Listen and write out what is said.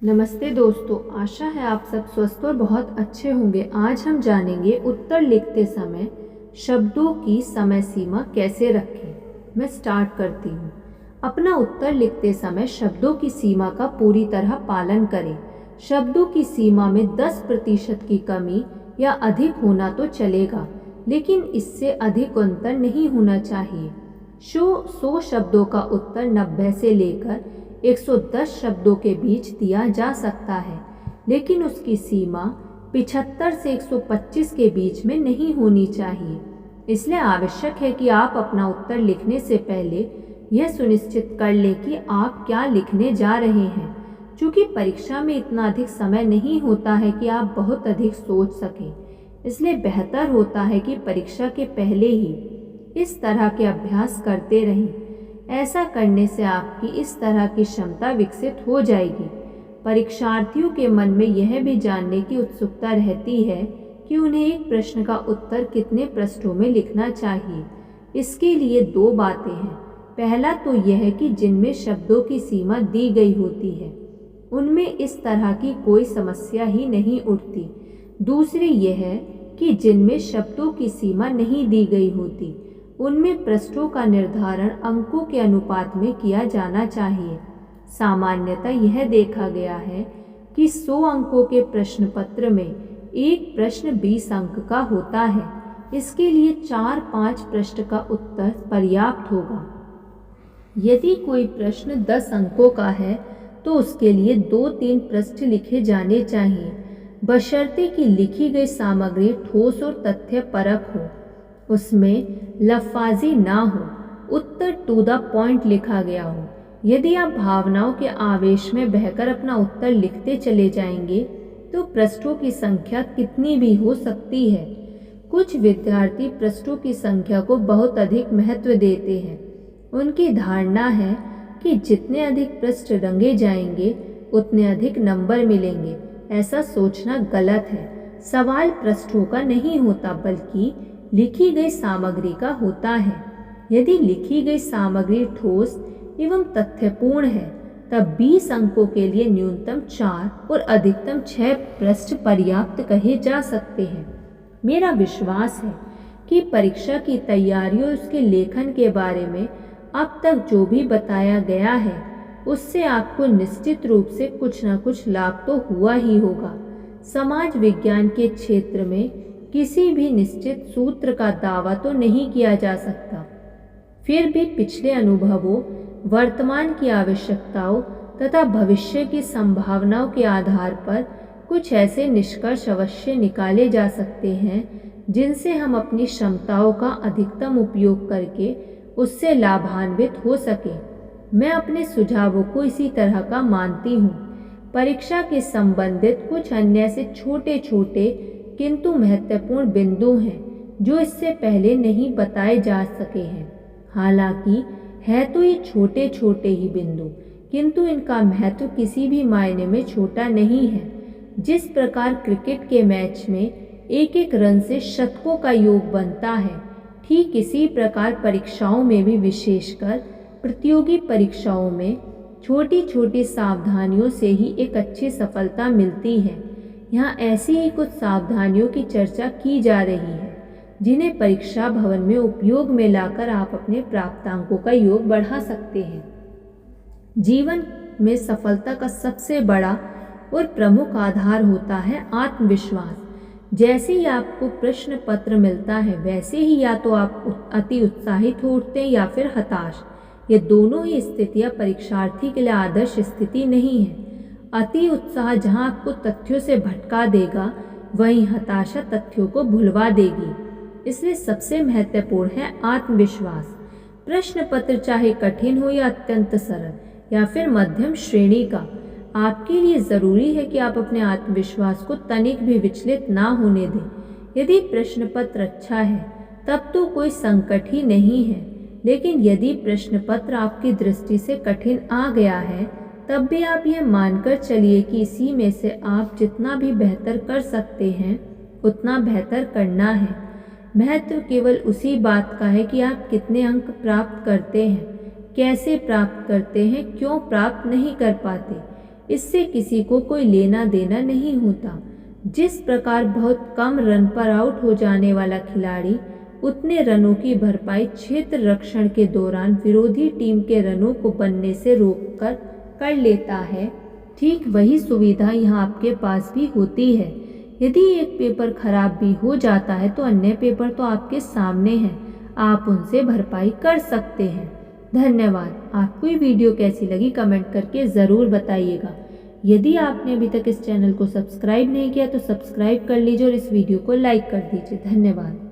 नमस्ते दोस्तों, आशा है आप सब स्वस्थ और बहुत अच्छे होंगे। आज हम जानेंगे उत्तर लिखते समय शब्दों की समय सीमा कैसे रखें। मैं स्टार्ट करती हूँ। अपना उत्तर लिखते समय शब्दों की सीमा का पूरी तरह पालन करें। शब्दों की सीमा में 10% की कमी या अधिक होना तो चलेगा, लेकिन इससे अधिक अंतर नहीं होना चाहिए। 100 शब्दों का उत्तर 90 से लेकर 110 शब्दों के बीच दिया जा सकता है, लेकिन उसकी सीमा 75 से 125 के बीच में नहीं होनी चाहिए। इसलिए आवश्यक है कि आप अपना उत्तर लिखने से पहले यह सुनिश्चित कर लें कि आप क्या लिखने जा रहे हैं। चूँकि परीक्षा में इतना अधिक समय नहीं होता है कि आप बहुत अधिक सोच सकें, इसलिए बेहतर होता है कि परीक्षा के पहले ही इस तरह के अभ्यास करते रहें। ऐसा करने से आपकी इस तरह की क्षमता विकसित हो जाएगी। परीक्षार्थियों के मन में यह भी जानने की उत्सुकता रहती है कि उन्हें एक प्रश्न का उत्तर कितने पृष्ठों में लिखना चाहिए। इसके लिए 2 बातें हैं। पहला तो यह कि जिनमें शब्दों की सीमा दी गई होती है, उनमें इस तरह की कोई समस्या ही नहीं उठती। दूसरी यह है कि जिनमें शब्दों की सीमा नहीं दी गई होती, उनमें पृष्ठों का निर्धारण अंकों के अनुपात में किया जाना चाहिए। सामान्यतः यह देखा गया है कि 100 अंकों के प्रश्न पत्र में एक प्रश्न 20 अंक का होता है। इसके लिए 4-5 पृष्ठ का उत्तर पर्याप्त होगा। यदि कोई प्रश्न 10 अंकों का है तो उसके लिए 2-3 पृष्ठ लिखे जाने चाहिए, बशर्ते कि लिखी गई सामग्री ठोस और तथ्यपरक हो, उसमें लफाजी ना हो, उत्तर टू द पॉइंट लिखा गया हो। यदि आप भावनाओं के आवेश में बहकर अपना उत्तर लिखते चले जाएंगे तो पृष्ठों की संख्या कितनी भी हो सकती है। कुछ विद्यार्थी पृष्ठों की संख्या को बहुत अधिक महत्व देते हैं। उनकी धारणा है कि जितने अधिक पृष्ठ रंगे जाएंगे उतने अधिक नंबर मिलेंगे। ऐसा सोचना गलत है। सवाल पृष्ठों का नहीं होता, बल्कि लिखी गई सामग्री का होता है। यदि लिखी गई सामग्री ठोस एवं तथ्यपूर्ण है, तब 20 अंकों के लिए न्यूनतम 4 और अधिकतम 6 पृष्ठ पर्याप्त कहे जा सकते हैं। मेरा विश्वास है कि परीक्षा की तैयारी और उसके लेखन के बारे में अब तक जो भी बताया गया है, उससे आपको निश्चित रूप से कुछ न कुछ लाभ तो हुआ ही होगा। समाज विज्ञान के क्षेत्र में किसी भी निश्चित सूत्र का दावा तो नहीं किया जा सकता। फिर भी पिछले अनुभवों, वर्तमान की आवश्यकताओं तथा भविष्य की संभावनाओं के आधार पर कुछ ऐसे निष्कर्ष अवश्य निकाले जा सकते हैं जिनसे हम अपनी क्षमताओं का अधिकतम उपयोग करके उससे लाभान्वित हो सकें। मैं अपने सुझावों को इसी तरह का मानती हूँ। परीक्षा के संबंधित कुछ अन्य से छोटे छोटे किंतु महत्वपूर्ण बिंदु हैं जो इससे पहले नहीं बताए जा सके हैं। हालांकि है तो ये छोटे छोटे ही बिंदु, किंतु इनका महत्व किसी भी मायने में छोटा नहीं है। जिस प्रकार क्रिकेट के मैच में एक एक रन से शतकों का योग बनता है, ठीक इसी प्रकार परीक्षाओं में भी, विशेषकर प्रतियोगी परीक्षाओं में, छोटी छोटी सावधानियों से ही एक अच्छी सफलता मिलती है। यहाँ ऐसी ही कुछ सावधानियों की चर्चा की जा रही है जिन्हें परीक्षा भवन में उपयोग में लाकर आप अपने प्राप्तांकों का योग बढ़ा सकते हैं। जीवन में सफलता का सबसे बड़ा और प्रमुख आधार होता है आत्मविश्वास। जैसे ही आपको प्रश्न पत्र मिलता है, वैसे ही या तो आप अति उत्साहित हो उठते हैं या फिर हताश। ये दोनों ही स्थितियाँ परीक्षार्थी के लिए आदर्श स्थिति नहीं है। अति उत्साह जहाँ आपको तथ्यों से भटका देगा, वहीं हताशा तथ्यों को भुलवा देगी। इसलिए सबसे महत्वपूर्ण है आत्मविश्वास। प्रश्न पत्र चाहे कठिन हो या अत्यंत सरल या फिर मध्यम श्रेणी का, आपके लिए ज़रूरी है कि आप अपने आत्मविश्वास को तनिक भी विचलित ना होने दें। यदि प्रश्न पत्र अच्छा है तब तो कोई संकट ही नहीं है, लेकिन यदि प्रश्न पत्र आपकी दृष्टि से कठिन आ गया है, तब भी आप यह मानकर चलिए कि इसी में से आप जितना भी बेहतर कर सकते हैं उतना बेहतर करना है। महत्व केवल उसी बात का है कि आप कितने अंक प्राप्त करते हैं, कैसे प्राप्त करते हैं, क्यों प्राप्त नहीं कर पाते। इससे किसी को कोई लेना देना नहीं होता। जिस प्रकार बहुत कम रन पर आउट हो जाने वाला खिलाड़ी उतने रनों की भरपाई क्षेत्र रक्षण के दौरान विरोधी टीम के रनों को बनने से रोककर कर लेता है, ठीक वही सुविधा यहाँ आपके पास भी होती है। यदि एक पेपर खराब भी हो जाता है तो अन्य पेपर तो आपके सामने हैं, आप उनसे भरपाई कर सकते हैं। धन्यवाद। आपको ये वीडियो कैसी लगी कमेंट करके ज़रूर बताइएगा। यदि आपने अभी तक इस चैनल को सब्सक्राइब नहीं किया तो सब्सक्राइब कर लीजिए और इस वीडियो को लाइक कर दीजिए। धन्यवाद।